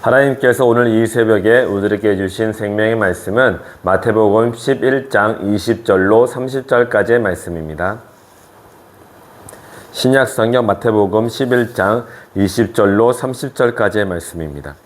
하나님께서 오늘 이 새벽에 우리에게 주신 생명의 말씀은 마태복음 11장 20절로 30절까지의 말씀입니다. 신약 성경 마태복음 11장 20절로 30절까지의 말씀입니다.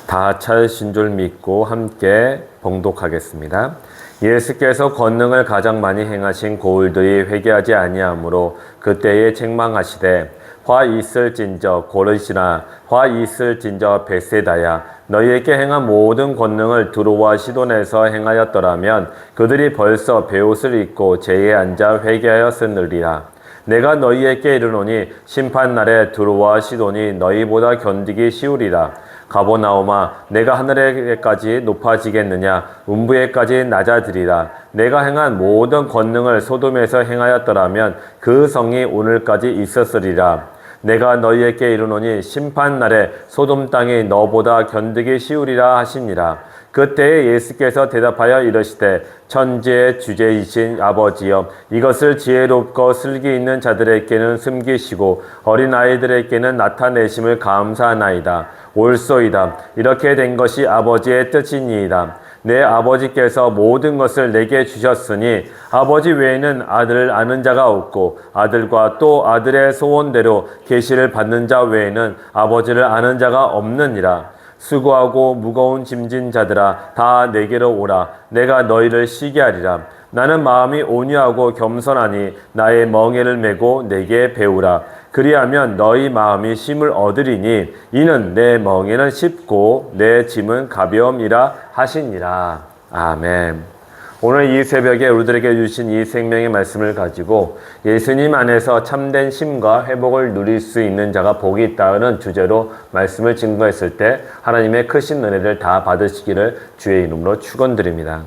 다 찾으신 줄 믿고 함께 봉독하겠습니다. 예수께서 권능을 가장 많이 행하신 고울들이 회개하지 아니하므로 그때에 책망하시되 화 있을진저 고르시나 화 있을진저 벳세다야 너희에게 행한 모든 권능을 두로와 시돈에서 행하였더라면 그들이 벌써 베옷을 입고 제에 앉아 회개하였으리라. 내가 너희에게 이르노니 심판날에 두로와 시돈이 너희보다 견디기 쉬우리라. 가버나움아 내가 하늘에까지 높아지겠느냐 음부에까지 낮아지리라. 내가 행한 모든 권능을 소돔에서 행하였더라면 그 성이 오늘까지 있었으리라. 내가 너희에게 이르노니 심판날에 소돔 땅이 너보다 견디기 쉬우리라 하시니라. 그때에 예수께서 대답하여 이르시되 천지의 주제이신 아버지여 이것을 지혜롭고 슬기 있는 자들에게는 숨기시고 어린아이들에게는 나타내심을 감사하나이다. 옳소이다. 이렇게 된 것이 아버지의 뜻이니이다. 내 아버지께서 모든 것을 내게 주셨으니 아버지 외에는 아들을 아는 자가 없고 아들과 또 아들의 소원대로 계시를 받는 자 외에는 아버지를 아는 자가 없느니라. 수고하고 무거운 짐진 자들아 다 내게로 오라. 내가 너희를 쉬게 하리라. 나는 마음이 온유하고 겸손하니 나의 멍에를 메고 내게 배우라. 그리하면 너희 마음이 쉼을 얻으리니 이는 내 멍에는 쉽고 내 짐은 가벼움이라 하시니라. 아멘. 오늘 이 새벽에 우리들에게 주신 이 생명의 말씀을 가지고 예수님 안에서 참된 쉼과 회복을 누릴 수 있는 자가 복이 있다는 주제로 말씀을 증거했을 때 하나님의 크신 은혜를 다 받으시기를 주의 이름으로 축원드립니다.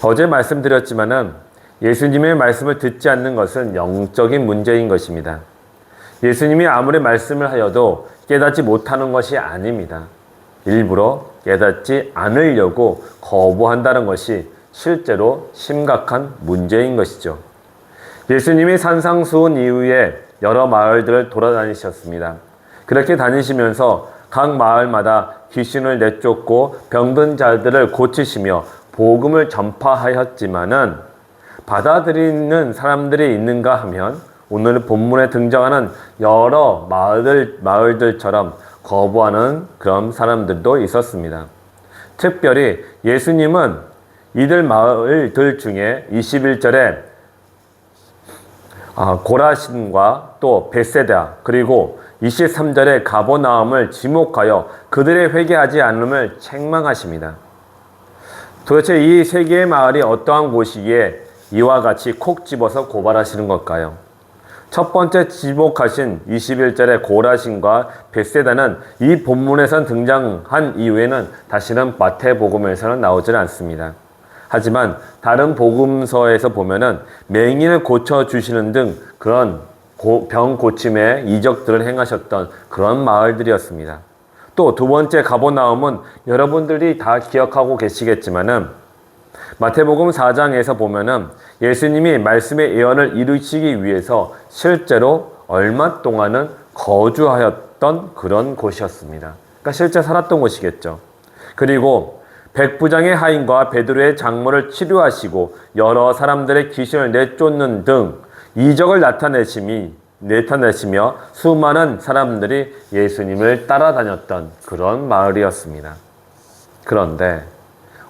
어제 말씀드렸지만은 예수님의 말씀을 듣지 않는 것은 영적인 문제인 것입니다. 예수님이 아무리 말씀을 하여도 깨닫지 못하는 것이 아닙니다. 일부러 깨닫지 않으려고 거부한다는 것이 실제로 심각한 문제인 것이죠. 예수님이 산상수훈 이후에 여러 마을들을 돌아다니셨습니다. 그렇게 다니시면서 각 마을마다 귀신을 내쫓고 병든 자들을 고치시며 복음을 전파하였지만은 받아들이는 사람들이 있는가 하면 오늘 본문에 등장하는 여러 마을들처럼 거부하는 그런 사람들도 있었습니다. 특별히 예수님은 이들 마을들 중에 21절에 고라신과 또 벳세다 그리고 23절에 가버나움을 지목하여 그들의 회개하지 않음을 책망하십니다. 도대체 이 세 개의 마을이 어떠한 곳이기에 이와 같이 콕 집어서 고발하시는 걸까요? 첫 번째 지목하신 21절의 고라신과 벳세다는 이 본문에선 등장한 이후에는 다시는 마태복음에서는 나오질 않습니다. 하지만 다른 복음서에서 보면은 맹인을 고쳐주시는 등 그런 병 고침의 이적들을 행하셨던 그런 마을들이었습니다. 또 두 번째 가버나움은 여러분들이 다 기억하고 계시겠지만은 마태복음 4장에서 보면은 예수님이 말씀의 예언을 이루시기 위해서 실제로 얼마 동안은 거주하였던 그런 곳이었습니다. 그러니까 실제 살았던 곳이겠죠. 그리고 백부장의 하인과 베드로의 장모를 치료하시고 여러 사람들의 귀신을 내쫓는 등 이적을 나타내시며 수많은 사람들이 예수님을 따라다녔던 그런 마을이었습니다. 그런데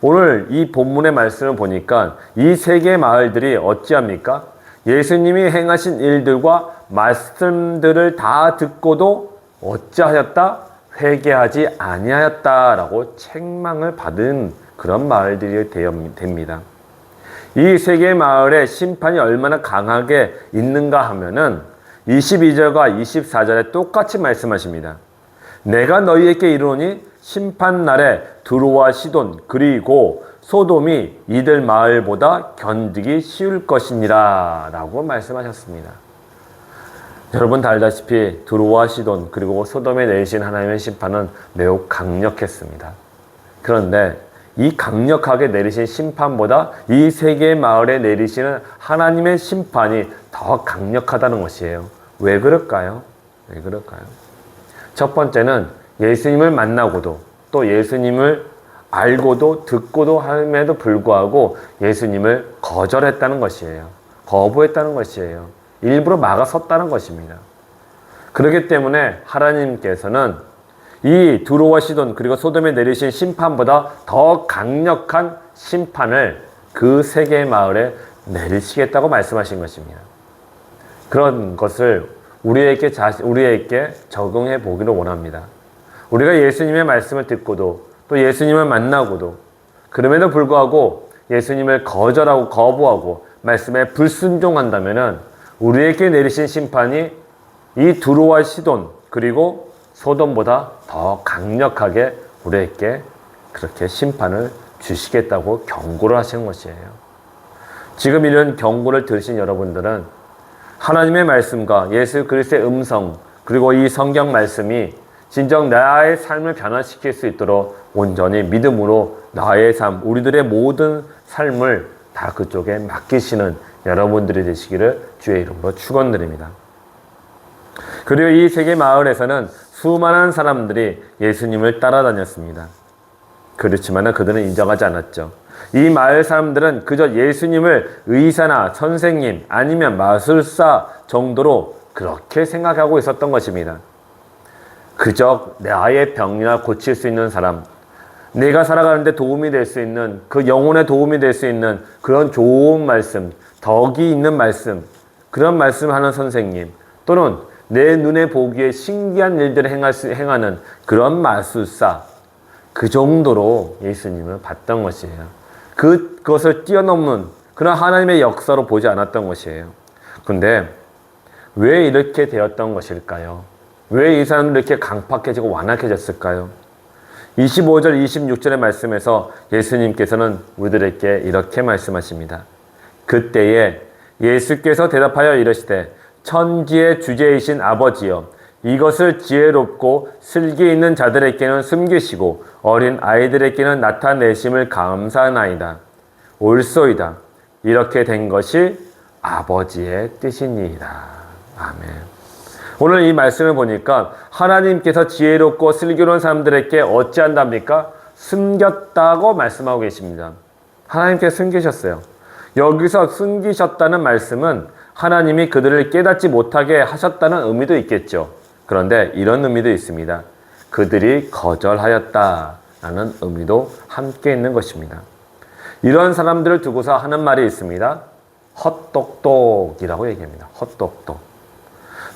오늘 이 본문의 말씀을 보니까 이 세 개의 마을들이 어찌합니까? 예수님이 행하신 일들과 말씀들을 다 듣고도 어찌하였다? 회개하지 아니하였다라고 책망을 받은 그런 마을들이 됩니다. 이 세 개의 마을의 심판이 얼마나 강하게 있는가 하면은 22절과 24절에 똑같이 말씀하십니다. 내가 너희에게 이르노니 심판날에 두로와 시돈 그리고 소돔이 이들 마을보다 견디기 쉬울 것이니라 라고 말씀하셨습니다. 여러분 다 알다시피 두로와 시돈 그리고 소돔에 내리신 하나님의 심판은 매우 강력했습니다. 그런데 이 강력하게 내리신 심판보다 이 세계의 마을에 내리시는 하나님의 심판이 더 강력하다는 것이에요. 왜 그럴까요? 왜 그럴까요? 첫 번째는 예수님을 만나고도 또 예수님을 알고도 듣고도 함에도 불구하고 예수님을 거절했다는 것이에요. 거부했다는 것이에요. 일부러 막아섰다는 것입니다. 그렇기 때문에 하나님께서는 이 두로와 시돈 그리고 소돔에 내리신 심판보다 더 강력한 심판을 그 세 개의 마을에 내리시겠다고 말씀하신 것입니다. 그런 것을 우리에게 적용해 보기를 원합니다. 우리가 예수님의 말씀을 듣고도 또 예수님을 만나고도 그럼에도 불구하고 예수님을 거절하고 거부하고 말씀에 불순종한다면 우리에게 내리신 심판이 이 두로와 시돈 그리고 소돔보다 더 강력하게 우리에게 그렇게 심판을 주시겠다고 경고를 하시는 것이에요. 지금 이런 경고를 들으신 여러분들은 하나님의 말씀과 예수 그리스도의 음성 그리고 이 성경 말씀이 진정 나의 삶을 변화시킬 수 있도록 온전히 믿음으로 나의 삶, 우리들의 모든 삶을 다 그쪽에 맡기시는 여러분들이 되시기를 주의 이름으로 축원드립니다. 그리고 이 세계 마을에서는 수많은 사람들이 예수님을 따라다녔습니다. 그렇지만 그들은 인정하지 않았죠. 이 마을 사람들은 그저 예수님을 의사나 선생님 아니면 마술사 정도로 그렇게 생각하고 있었던 것입니다. 그저 나의 병이나 고칠 수 있는 사람, 내가 살아가는데 도움이 될 수 있는 그 영혼에 도움이 될 수 있는 그런 좋은 말씀, 덕이 있는 말씀, 그런 말씀하는 선생님 또는 내 눈에 보기에 신기한 일들을 행하는 그런 마술사 그 정도로 예수님을 봤던 것이에요. 그것을 뛰어넘는 그런 하나님의 역사로 보지 않았던 것이에요. 그런데 왜 이렇게 되었던 것일까요? 왜 이 사람들이 이렇게 강팍해지고 완악해졌을까요? 25절, 26절의 말씀에서 예수님께서는 우리들에게 이렇게 말씀하십니다. 그때에 예수께서 대답하여 이르시되 천지의 주제이신 아버지여 이것을 지혜롭고 슬기 있는 자들에게는 숨기시고 어린 아이들에게는 나타내심을 감사하나이다. 옳소이다. 이렇게 된 것이 아버지의 뜻이니이다. 아멘. 오늘 이 말씀을 보니까 하나님께서 지혜롭고 슬기로운 사람들에게 어찌한답니까? 숨겼다고 말씀하고 계십니다. 하나님께서 숨기셨어요. 여기서 숨기셨다는 말씀은 하나님이 그들을 깨닫지 못하게 하셨다는 의미도 있겠죠. 그런데 이런 의미도 있습니다. 그들이 거절하였다라는 의미도 함께 있는 것입니다. 이런 사람들을 두고서 하는 말이 있습니다. 헛똑똑이라고 얘기합니다. 헛똑똑.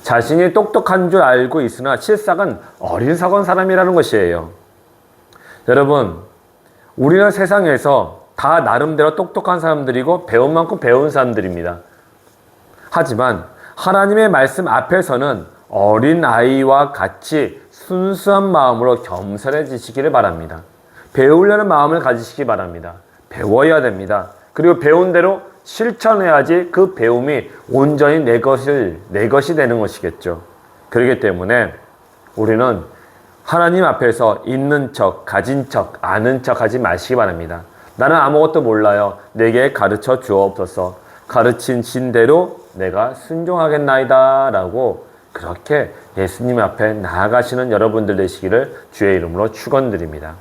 자신이 똑똑한 줄 알고 있으나 실상은 어리석은 사람이라는 것이에요. 여러분, 우리는 세상에서 다 나름대로 똑똑한 사람들이고 배운 만큼 배운 사람들입니다. 하지만 하나님의 말씀 앞에서는 어린 아이와 같이 순수한 마음으로 겸손해지시기를 바랍니다. 배우려는 마음을 가지시기 바랍니다. 배워야 됩니다. 그리고 배운 대로 실천해야지 그 배움이 온전히 내 것이 되는 것이겠죠. 그렇기 때문에 우리는 하나님 앞에서 있는 척, 가진 척, 아는 척 하지 마시기 바랍니다. 나는 아무것도 몰라요. 내게 가르쳐 주옵소서. 가르치신 대로 내가 순종하겠나이다 라고 그렇게 예수님 앞에 나아가시는 여러분들 되시기를 주의 이름으로 축원드립니다.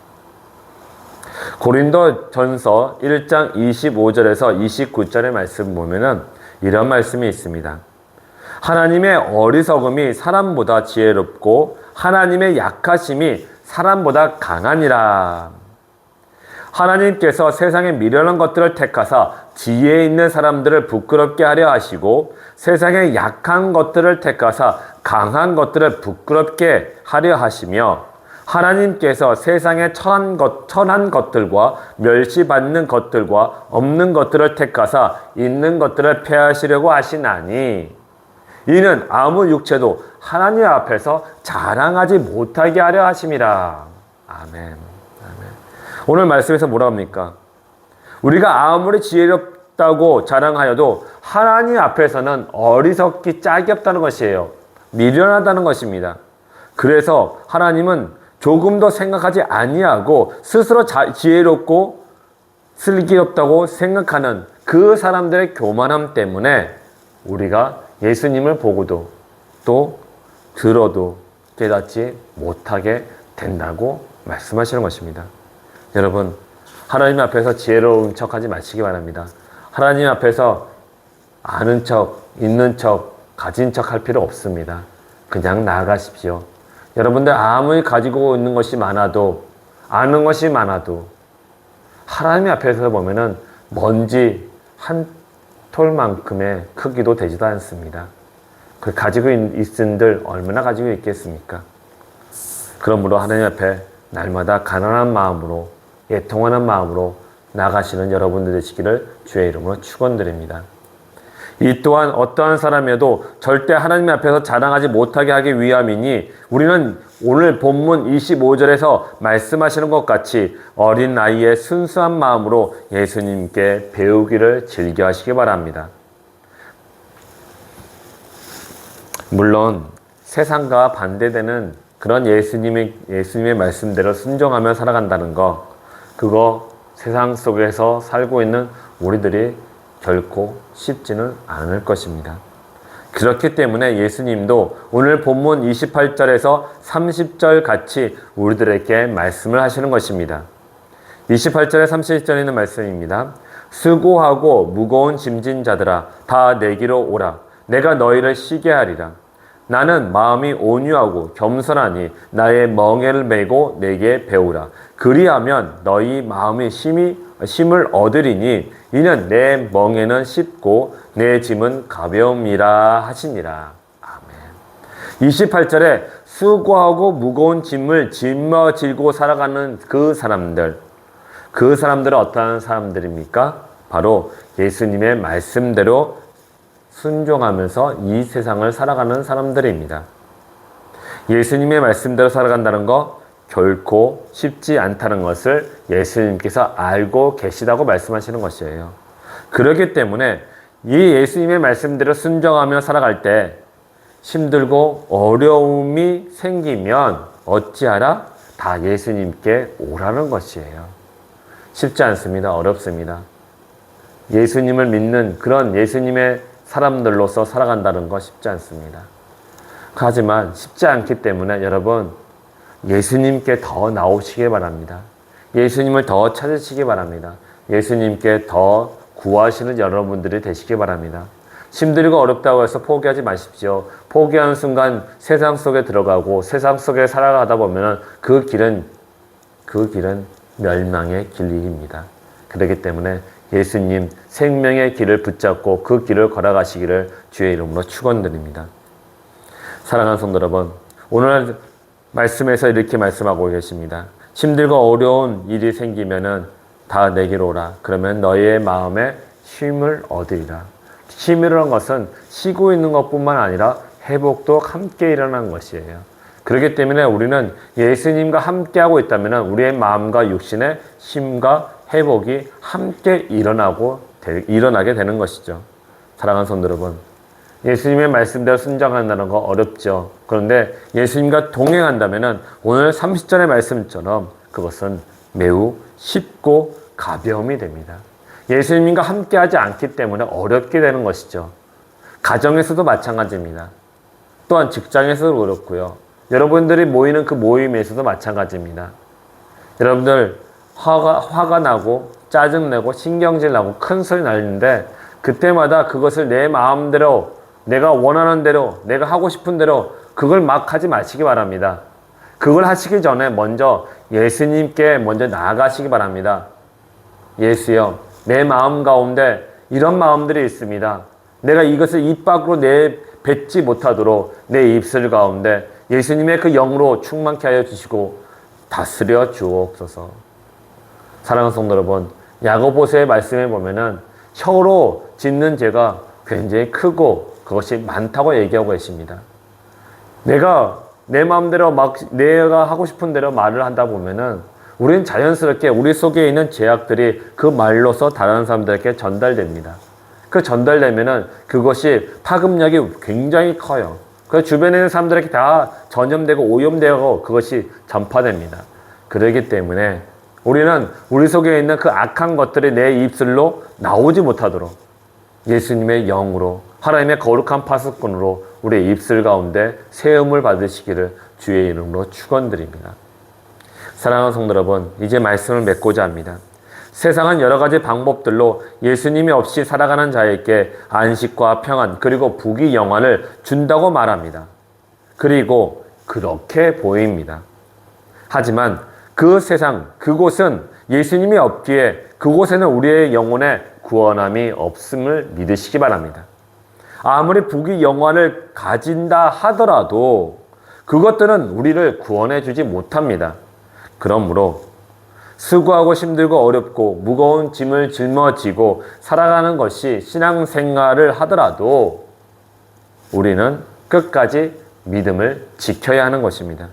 고린도 전서 1장 25절에서 29절의 말씀 보면은 이런 말씀이 있습니다. 하나님의 어리석음이 사람보다 지혜롭고 하나님의 약하심이 사람보다 강하니라. 하나님께서 세상의 미련한 것들을 택하사 지혜 있는 사람들을 부끄럽게 하려 하시고 세상의 약한 것들을 택하사 강한 것들을 부끄럽게 하려 하시며 하나님께서 세상의 천한 것들과 멸시받는 것들과 없는 것들을 택하사 있는 것들을 폐하시려고 하시나니 이는 아무 육체도 하나님 앞에서 자랑하지 못하게 하려 하심이라. 아멘. 오늘 말씀에서 뭐라 합니까? 우리가 아무리 지혜롭다고 자랑하여도 하나님 앞에서는 어리석기 짝이 없다는 것이에요. 미련하다는 것입니다. 그래서 하나님은 조금도 생각하지 아니하고 스스로 지혜롭고 슬기롭다고 생각하는 그 사람들의 교만함 때문에 우리가 예수님을 보고도 또 들어도 깨닫지 못하게 된다고 말씀하시는 것입니다. 여러분, 하나님 앞에서 지혜로운 척하지 마시기 바랍니다. 하나님 앞에서 아는 척, 있는 척, 가진 척 할 필요 없습니다. 그냥 나아가십시오. 여러분들 아무리 가지고 있는 것이 많아도, 아는 것이 많아도 하나님 앞에서 보면은 먼지 한 톨만큼의 크기도 되지도 않습니다. 그 가지고 있은들 얼마나 가지고 있겠습니까? 그러므로 하나님 앞에 날마다 가난한 마음으로, 애통하는 마음으로 나가시는 여러분들 되시기를 주의 이름으로 축원드립니다. 이 또한 어떠한 사람에도 절대 하나님 앞에서 자랑하지 못하게 하기 위함이니 우리는 오늘 본문 25절에서 말씀하시는 것 같이 어린 나이에 순수한 마음으로 예수님께 배우기를 즐겨하시기 바랍니다. 물론 세상과 반대되는 그런 예수님의 말씀대로 순종하며 살아간다는 거, 그거 세상 속에서 살고 있는 우리들이 결코 쉽지는 않을 것입니다. 그렇기 때문에 예수님도 오늘 본문 28절에서 30절 같이 우리들에게 말씀을 하시는 것입니다. 28절에 30절에 있는 말씀입니다. 수고하고 무거운 짐진 자들아 다 내게로 오라. 내가 너희를 쉬게 하리라. 나는 마음이 온유하고 겸손하니 나의 멍에를 메고 내게 배우라. 그리하면 너희 마음이 힘을 얻으리니 이는 내 멍에는 쉽고 내 짐은 가벼움이라 하시니라. 아멘. 28절에 수고하고 무거운 짐을 짊어지고 살아가는 그 사람들은 어떠한 사람들입니까? 바로 예수님의 말씀대로 순종하면서 이 세상을 살아가는 사람들입니다. 예수님의 말씀대로 살아간다는 거 결코 쉽지 않다는 것을 예수님께서 알고 계시다고 말씀하시는 것이에요. 그렇기 때문에 이 예수님의 말씀대로 순종하며 살아갈 때 힘들고 어려움이 생기면 어찌하라? 다 예수님께 오라는 것이에요. 쉽지 않습니다. 어렵습니다. 예수님을 믿는 그런 예수님의 사람들로서 살아간다는 거 쉽지 않습니다. 하지만 쉽지 않기 때문에 여러분 예수님께 더 나오시기 바랍니다. 예수님을 더 찾으시기 바랍니다. 예수님께 더 구하시는 여러분들이 되시기 바랍니다. 힘들고 어렵다고 해서 포기하지 마십시오. 포기하는 순간 세상 속에 들어가고 세상 속에 살아가다 보면 그 길은 멸망의 길입니다. 그렇기 때문에 예수님 생명의 길을 붙잡고 그 길을 걸어가시기를 주의 이름으로 축원드립니다. 사랑하는 성도 여러분, 오늘 말씀에서 이렇게 말씀하고 계십니다. 힘들고 어려운 일이 생기면은 다 내게로 오라. 그러면 너희의 마음에 쉼을 얻으리라. 쉼이라는 것은 쉬고 있는 것뿐만 아니라 회복도 함께 일어나는 것이에요. 그렇기 때문에 우리는 예수님과 함께하고 있다면 우리의 마음과 육신의 쉼과 회복이 함께 일어나게 되는 것이죠. 사랑하는 성도 여러분, 예수님의 말씀대로 순종한다는 거 어렵죠. 그런데 예수님과 동행한다면 오늘 30절의 말씀처럼 그것은 매우 쉽고 가벼움이 됩니다. 예수님과 함께하지 않기 때문에 어렵게 되는 것이죠. 가정에서도 마찬가지입니다. 또한 직장에서도 그렇고요. 여러분들이 모이는 그 모임에서도 마찬가지입니다. 여러분들 화가 나고 짜증내고 신경질 나고 큰 소리 나는데 그때마다 그것을 내 마음대로 내가 원하는 대로 내가 하고 싶은 대로 그걸 막 하지 마시기 바랍니다. 그걸 하시기 전에 먼저 예수님께 먼저 나아가시기 바랍니다. 예수여, 내 마음 가운데 이런 마음들이 있습니다. 내가 이것을 입 밖으로 내뱉지 못하도록 내 입술 가운데 예수님의 그 영으로 충만케 하여 주시고 다스려 주옵소서. 사랑하는 성도 여러분, 야고보서의 말씀에 보면은 혀로 짓는 죄가 굉장히 크고 그것이 많다고 얘기하고 계십니다. 내가 내 마음대로 내가 하고 싶은 대로 말을 하다 보면은 우리는 자연스럽게 우리 속에 있는 죄악들이 그 말로서 다른 사람들에게 전달됩니다. 그 전달되면은 그것이 파급력이 굉장히 커요. 그 주변에 있는 사람들에게 다 전염되고 오염되고 그것이 전파됩니다. 그렇기 때문에 우리는 우리 속에 있는 그 악한 것들이 내 입술로 나오지 못하도록 예수님의 영으로 하나님의 거룩한 파수꾼으로 우리의 입술 가운데 세움을 받으시기를 주의 이름으로 축원드립니다. 사랑하는 성도 여러분, 이제 말씀을 맺고자 합니다. 세상은 여러 가지 방법들로 예수님이 없이 살아가는 자에게 안식과 평안 그리고 부귀 영화를 준다고 말합니다. 그리고 그렇게 보입니다. 하지만 그 세상, 그곳은 예수님이 없기에 그곳에는 우리의 영혼에 구원함이 없음을 믿으시기 바랍니다. 아무리 부귀 영화를 가진다 하더라도 그것들은 우리를 구원해 주지 못합니다. 그러므로 수고하고 힘들고 어렵고 무거운 짐을 짊어지고 살아가는 것이 신앙생활을 하더라도 우리는 끝까지 믿음을 지켜야 하는 것입니다.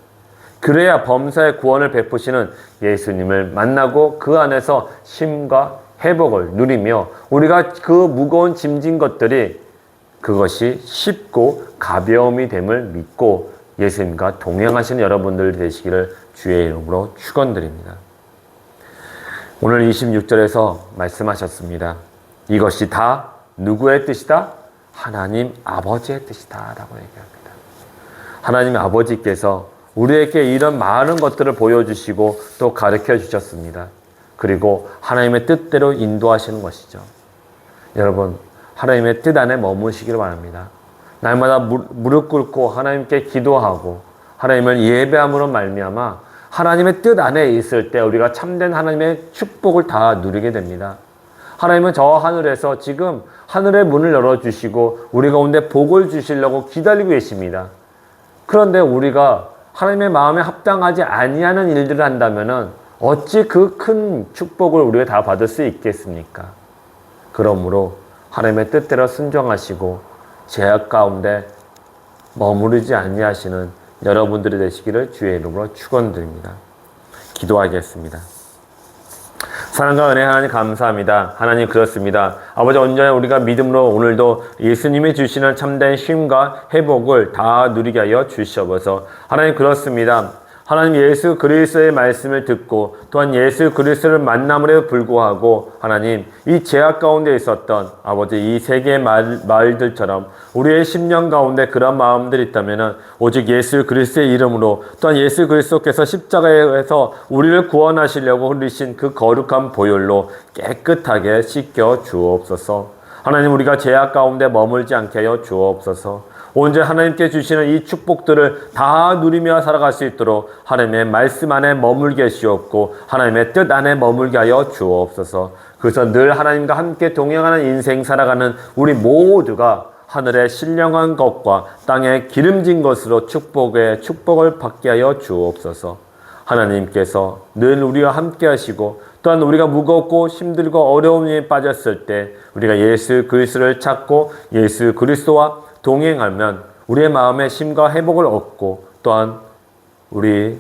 그래야 범사의 구원을 베푸시는 예수님을 만나고 그 안에서 쉼과 회복을 누리며 우리가 그 무거운 짐진 것들이 그것이 쉽고 가벼움이 됨을 믿고 예수님과 동행하시는 여러분들 되시기를 주의 이름으로 축원드립니다. 오늘 26절에서 말씀하셨습니다. 이것이 다 누구의 뜻이다? 하나님 아버지의 뜻이다 라고 얘기합니다. 하나님 아버지께서 우리에게 이런 많은 것들을 보여주시고 또 가르쳐 주셨습니다. 그리고 하나님의 뜻대로 인도하시는 것이죠. 여러분, 하나님의 뜻 안에 머무시기를 바랍니다. 날마다 무릎 꿇고 하나님께 기도하고 하나님을 예배함으로 말미암아 하나님의 뜻 안에 있을 때 우리가 참된 하나님의 축복을 다 누리게 됩니다. 하나님은 저 하늘에서 지금 하늘의 문을 열어주시고 우리 가운데 복을 주시려고 기다리고 계십니다. 그런데 우리가 하나님의 마음에 합당하지 아니하는 일들을 한다면 어찌 그 큰 축복을 우리가 다 받을 수 있겠습니까? 그러므로 하나님의 뜻대로 순종하시고 죄악 가운데 머무르지 아니하시는 여러분들이 되시기를 주의 이름으로 축원드립니다. 기도하겠습니다. 사랑과 은혜 하나님 감사합니다. 하나님 그렇습니다. 아버지 언제나 우리가 믿음으로 오늘도 예수님이 주시는 참된 쉼과 회복을 다 누리게 하여 주시옵소서. 하나님 그렇습니다. 하나님 예수 그리스도의 말씀을 듣고 또한 예수 그리스도를 만남으로 불구하고 하나님 이 죄악 가운데 있었던 아버지 이 세계의 말들처럼 우리의 심령 가운데 그런 마음들이 있다면 오직 예수 그리스도의 이름으로 또한 예수 그리스도께서 십자가에서 우리를 구원하시려고 흘리신 그 거룩한 보혈로 깨끗하게 씻겨 주옵소서. 하나님 우리가 죄악 가운데 머물지 않게 하여 주옵소서. 온전히 하나님께 주시는 이 축복들을 다 누리며 살아갈 수 있도록 하나님의 말씀 안에 머물게 하시옵고 하나님의 뜻 안에 머물게 하여 주옵소서. 그래서 늘 하나님과 함께 동행하는 인생 살아가는 우리 모두가 하늘의 신령한 것과 땅에 기름진 것으로 축복을 받게 하여 주옵소서. 하나님께서 늘 우리와 함께 하시고 또한 우리가 무겁고 힘들고 어려운 일에 빠졌을 때 우리가 예수 그리스도를 찾고 예수 그리스도와 동행하면 우리의 마음에 쉼과 회복을 얻고 또한 우리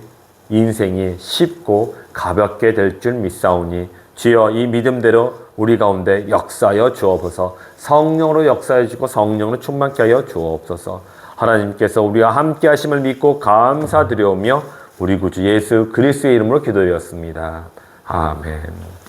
인생이 쉽고 가볍게 될 줄 믿사오니 주여 이 믿음대로 우리 가운데 역사하여 주옵소서. 성령으로 역사해 주고 성령으로 충만케 하여 주옵소서. 하나님께서 우리와 함께 하심을 믿고 감사드리오며 우리 구주 예수 그리스도의 이름으로 기도드렸습니다. 아멘.